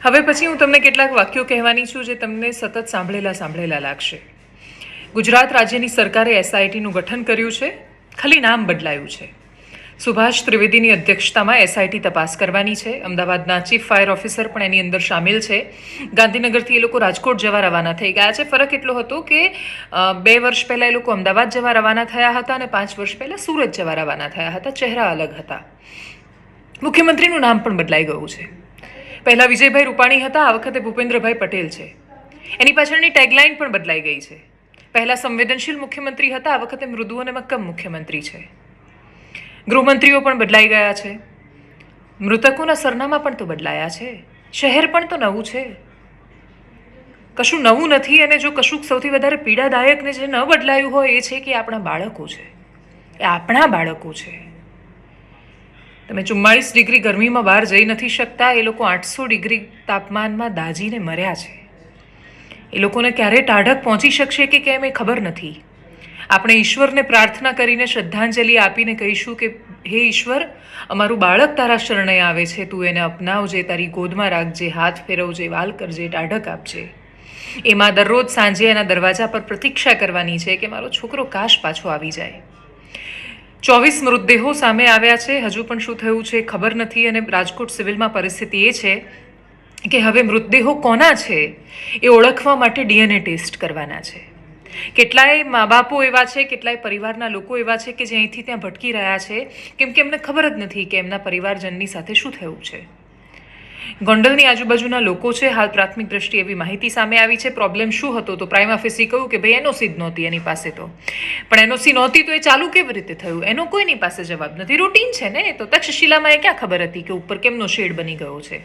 હવે પછી હું તમને કેટલાક વાક્યો કહેવાની છું જે તમને સતત સાંભળેલા લાગશે. ગુજરાત રાજ્યની સરકારે એસઆઈટીનું ગઠન કર્યું છે, ખાલી નામ બદલાયું છે. સુભાષ ત્રિવેદીની અધ્યક્ષતામાં એસઆઈટી તપાસ કરવાની છે. અમદાવાદના ચીફ ફાયર ઓફિસર પણ એની અંદર સામેલ છે. ગાંધીનગરથી એ લોકો રાજકોટ જવા રવાના થઈ ગયા છે. ફરક એટલો હતો કે 2 વર્ષ પહેલાં એ લોકો અમદાવાદ જવા રવાના થયા હતા અને 5 વર્ષ પહેલાં સુરત જવા રવાના થયા હતા. ચહેરા અલગ હતા. મુખ્યમંત્રીનું નામ પણ બદલાઈ ગયું છે. પહેલાં વિજયભાઈ રૂપાણી હતા, આ વખતે ભૂપેન્દ્રભાઈ પટેલ છે. એની પાછળની ટેગલાઇન પણ બદલાઈ ગઈ છે. પહેલાં સંવેદનશીલ મુખ્યમંત્રી હતા, આ વખતે મૃદુ અને મક્કમ મુખ્યમંત્રી છે. ગૃહમંત્રીઓ પણ બદલાઈ ગયા છે. મૃતકોના સરનામા પણ તો બદલાયા છે. શહેર પણ તો નવું છે. કશું નવું નથી. અને જો કશુંક સૌથી વધારે પીડાદાયક ને જે ન બદલાયું હોય એ છે કે આપણા બાળકો છે. એ આપણા બાળકો છે. તમે 44 ડિગ્રી ગરમીમાં બહાર જઈ નથી શકતા. એ લોકો 800 ડિગ્રી તાપમાનમાં દાઝીને મર્યા છે. એ લોકોને ક્યારે ટાઢક પહોંચી શકશે કે કેમ એ ખબર નથી. આપણે ઈશ્વરને પ્રાર્થના કરીને શ્રદ્ધાંજલિ આપીને કહીશું કે હે ઈશ્વર, અમારું બાળક તારા શરણે આવે છે, તું એને અપનાવજે, તારી ગોદમાં રાખજે, હાથ ફેરવજે, વાલ કરજે, ટાઢક આપજે. એમાં દરરોજ સાંજે એના દરવાજા પર પ્રતીક્ષા કરવાની છે કે મારો છોકરો કાશ પાછો આવી જાય. 24 મૃતદેહો સામે આવ્યા છે. હજુ પણ શું થયું છે ખબર નથી. અને રાજકોટ સિવિલમાં પરિસ્થિતિ એ છે કે હવે મૃતદેહો કોના છે એ ઓળખવા માટે ડીએનએ ટેસ્ટ કરવાના છે. કેટલાય મા બાપો એવા છે, કેટલાય પરિવારના લોકો એવા છે કે જે અહીંથી ત્યાં ભટકી રહ્યા છે કેમ કે એમને ખબર જ નથી કે એમના પરિવારજનની સાથે શું થયું છે. ગોંડલની આજુબાજુના લોકો છે. હાલ પ્રાથમિક દ્રષ્ટિએ એવી માહિતી સામે આવી છે. પ્રોબ્લેમ શું હતો તો પ્રાઇમા ફેસી કહ્યું કે ભાઈ એનઓસી જ નહોતી એની પાસે. તો પણ એનઓસી નહોતી તો એ ચાલુ કેવી રીતે થયું એનો કોઈની પાસે જવાબ નથી. રૂટીન છે ને. તો તક્ષશિલામાં એ ક્યાં ખબર હતી કે ઉપર કેમનો શેડ બની ગયો છે.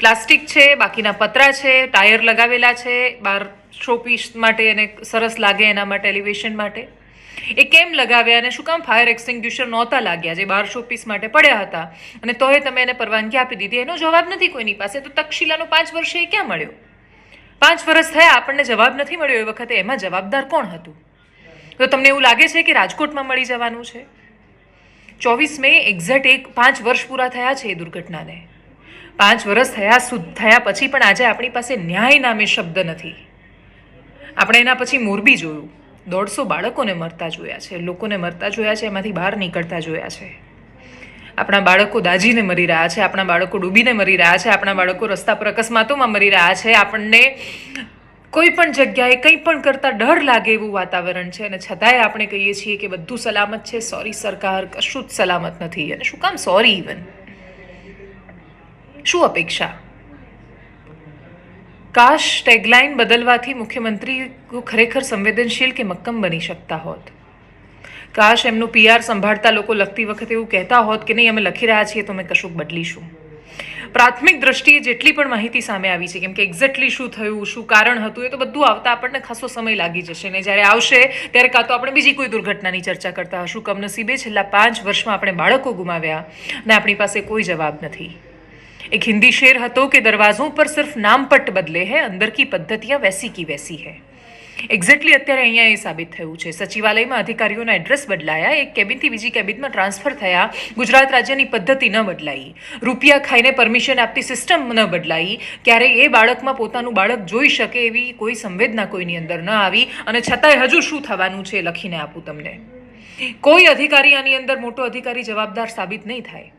પ્લાસ્ટિક છે, બાકીના પતરા છે, ટાયર લગાવેલા છે બહાર શોપીસ માટે અને સરસ લાગે એના માટે, એલિવેશન માટે. એ કેમ લગાવ્યા અને શું કામ ફાયર એક્સટિંગ્યુશર નહોતા લાગ્યા જે 12 શોપીસ માટે પડ્યા હતા અને તોય તમે એને પરવાનગી આપી દીધી? એનો જવાબ નથી કોઈની પાસે. તો તક્ષશિલાનો 5 વર્ષે ક્યાં મળ્યો? 5 વર્ષ થયા આપણને જવાબ નથી મળ્યો. એ વખતે એમાં જવાબદાર કોણ હતું? તો તમને એવું લાગે છે કે રાજકોટમાં મળી જવાનું છે? 24 મે એક્ઝેક્ટ 5 વર્ષ પૂરા થયા છે એ દુર્ઘટનાને. 5 વર્ષ થયા પછી પણ આજે આપણી પાસે ન્યાય નામે શબ્દ નથી. આપણે એના પછી મોરબી જોયું. 150 બાળકોને મરતા જોયા છે, લોકોને મરતા જોયા છે, એમાંથી બહાર નીકળતા જોયા છે. આપણા બાળકો દાઝીને મરી રહ્યા છે, આપણા બાળકો ડૂબીને મરી રહ્યા છે, આપણા બાળકો રસ્તા પર અકસ્માતોમાં મરી રહ્યા છે. આપણને કોઈ પણ જગ્યાએ કંઈ પણ કરતાં ડર લાગે એવું વાતાવરણ છે અને છતાંય આપણે કહીએ છીએ કે બધું સલામત છે. સોરી સરકાર, કશું જ સલામત નથી. અને શું કામ સોરી? ઇવન શું અપેક્ષા? કાશ ટેગલાઇન બદલવાથી મુખ્યમંત્રી ખરેખર સંવેદનશીલ કે મક્કમ બની શકતા હોત. કાશ એમનું પીઆર સંભાળતા લોકો લખતી વખતે એવું કહેતા હોત કે નહીં, અમે લખી રહ્યા છીએ તો અમે કશુંક બદલીશું. પ્રાથમિક દ્રષ્ટિએ જેટલી પણ માહિતી સામે આવી છે, કેમ કે એક્ઝેક્ટલી શું થયું, શું કારણ હતું, એ તો બધું આવતા આપણને ખાસો સમય લાગી જશે ને જ્યારે આવશે ત્યારે કાં તો આપણે બીજી કોઈ દુર્ઘટનાની ચર્ચા કરતા હશું. કમનસીબે છેલ્લા 5 વર્ષમાં આપણે બાળકો ગુમાવ્યા અને આપણી પાસે કોઈ જવાબ નથી. एक हिंदी शेर હતો કે દરવાજોं પર સિર્ફ નામપટ બદલે હૈ, અંદર કી પદ્ધતિयां वैसी की वैसी है. એક્ઝેક્ટલી અત્યારે અહીંયા એ સાબિત થયું છે. સચિવાલયમાં અધિકારીઓના એડ્રેસ બદલાયા, એક કેબિનથી બીજી કેબિનમાં ટ્રાન્સફર થયા, ગુજરાત રાજ્યની પદ્ધતિ ન બદલાઈ, રૂપિયા ખાઈને પરમિશન આપતી સિસ્ટમ ન બદલાઈ, ક્યારેય એ બાળકમાં પોતાનું બાળક જોઈ શકે એવી કોઈ સંવેદના કોઈની અંદર ન આવી. અને છતાંય હજુ શું થવાનું છે લખીને આપું તમને. કોઈ અધિકારી આની અંદર મોટો અધિકારી જવાબદાર સાબિત નહીં થાય.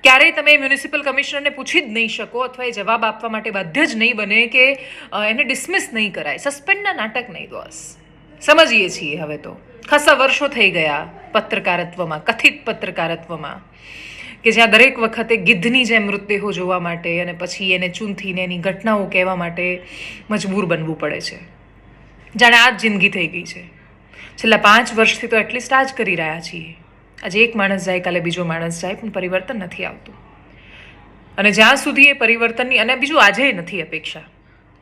ક્યારેય તમે મ્યુનિસિપલ કમિશનરને પૂછી જ નહીં શકો અથવા એ જવાબ આપવા માટે બાધ્ય જ નહીં બને કે એને ડિસમિસ નહીં કરાય. સસ્પેન્ડના નાટક નહીં દોસ. સમજીએ છીએ હવે તો. ખાસા વર્ષો થઈ ગયા પત્રકારત્વમાં, કથિત પત્રકારત્વમાં, કે જ્યાં દરેક વખતે ગિદ્ધની જેમ મૃતદેહો જોવા માટે અને પછી એને ચૂંથીને એની ઘટનાઓ કહેવા માટે મજબૂર બનવું પડે છે. જાણે આ જ જિંદગી થઈ ગઈ છે. છેલ્લા 5 વર્ષથી તો એટલીસ્ટ આ જ કરી રહ્યા છીએ. આજે એક માણસ જાય, કાલે બીજો માણસ જાય, પણ પરિવર્તન નથી આવતું. અને જ્યાં સુધી એ પરિવર્તનની, અને બીજું આજે નથી અપેક્ષા.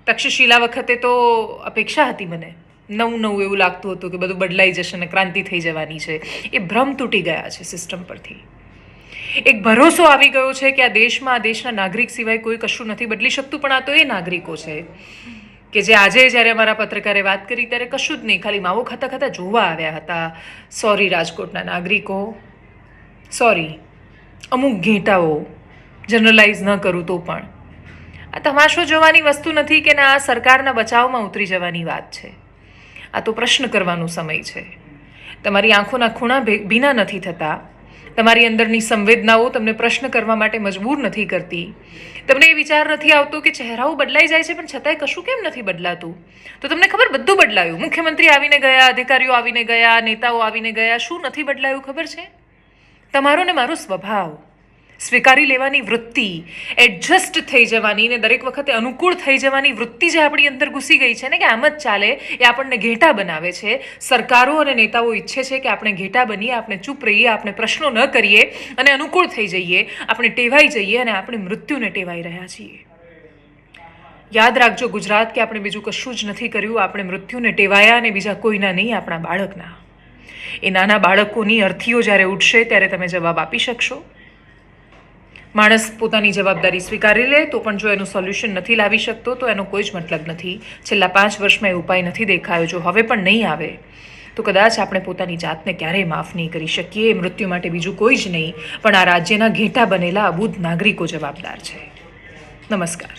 તક્ષશિલા વખતે તો અપેક્ષા હતી મને, નવું એવું લાગતું હતું કે બધું બદલાઈ જશે અને ક્રાંતિ થઈ જવાની છે. એ ભ્રમ તૂટી ગયા છે સિસ્ટમ પરથી. એક ભરોસો આવી ગયો છે કે આ દેશમાં, આ દેશના નાગરિક સિવાય કોઈ કશું નથી બદલી શકતું. પણ આ તો એ નાગરિકો છે કે જે આજે જ્યારે અમારા પત્રકારે વાત કરી ત્યારે કશું જ નહીં, ખાલી માવો ખાતા ખાતા જોવા આવ્યા હતા. સોરી રાજકોટના નાગરિકો, સોરી. અમુક ઘેટાઓ, જનરલાઇઝ ન કરું તો પણ આ તમાશો જોવાની વસ્તુ નથી કે ના આ સરકારના બચાવમાં ઉતરી જવાની વાત છે. આ તો પ્રશ્ન કરવાનો સમય છે. તમારી આંખોના ખૂણા ભીના નથી થતા, તમારી અંદરની સંવેદનાઓ તમને પ્રશ્ન કરવા માટે મજબૂર નથી કરતી, તમને એ વિચાર નથી આવતો કે ચહેરાઓ બદલાઈ જાય છે પણ છતાંય કશું કેમ નથી બદલાતું. તો તમને ખબર બધું બદલાયું. મુખ્યમંત્રી આવીને ગયા, અધિકારીઓ આવીને ગયા, નેતાઓ આવીને ગયા. શું નથી બદલાયું ખબર છે? તમારો ને મારો સ્વભાવ, સ્વીકારી લેવાની વૃત્તિ, એડજસ્ટ થઈ જવાની ને દરેક વખતે અનુકૂળ થઈ જવાની વૃત્તિ જે આપણી અંદર ઘૂસી ગઈ છે ને કે આમ જ ચાલે, એ આપણને ઘેટા બનાવે છે. સરકારો અને નેતાઓ ઈચ્છે છે કે આપણે ઘેટા બનીએ, આપણે ચૂપ રહીએ, આપણે પ્રશ્નો ન કરીએ અને અનુકૂળ થઈ જઈએ, આપણે ટેવાઈ જઈએ અને આપણે મૃત્યુને ટેવાઈ રહ્યા છીએ. યાદ રાખજો ગુજરાત, કે આપણે બીજું કશું જ નથી કર્યું. આપણે મૃત્યુને ટેવાયા અને બીજા કોઈના નહીં, આપણા બાળકના. એ નાના બાળકોની અર્થીઓ જ્યારે ઉઠશે ત્યારે તમે જવાબ આપી શકશો. માણસ પોતાની જવાબદારી સ્વીકારી લે તો પણ જો એનું સોલ્યુશન નથી લાવી શકતો તો એનો કોઈ જ મતલબ નથી. છેલ્લા 5 વર્ષમાં એ ઉપાય નથી દેખાયો. જો હવે પણ નહીં આવે તો કદાચ આપણે પોતાની જાતને ક્યારેય માફ નહીં કરી શકીએ. એ મૃત્યુ માટે બીજું કોઈ જ નહીં પણ આ રાજ્યના ઘેટા બનેલા અબૂધ નાગરિકો જવાબદાર છે. નમસ્કાર.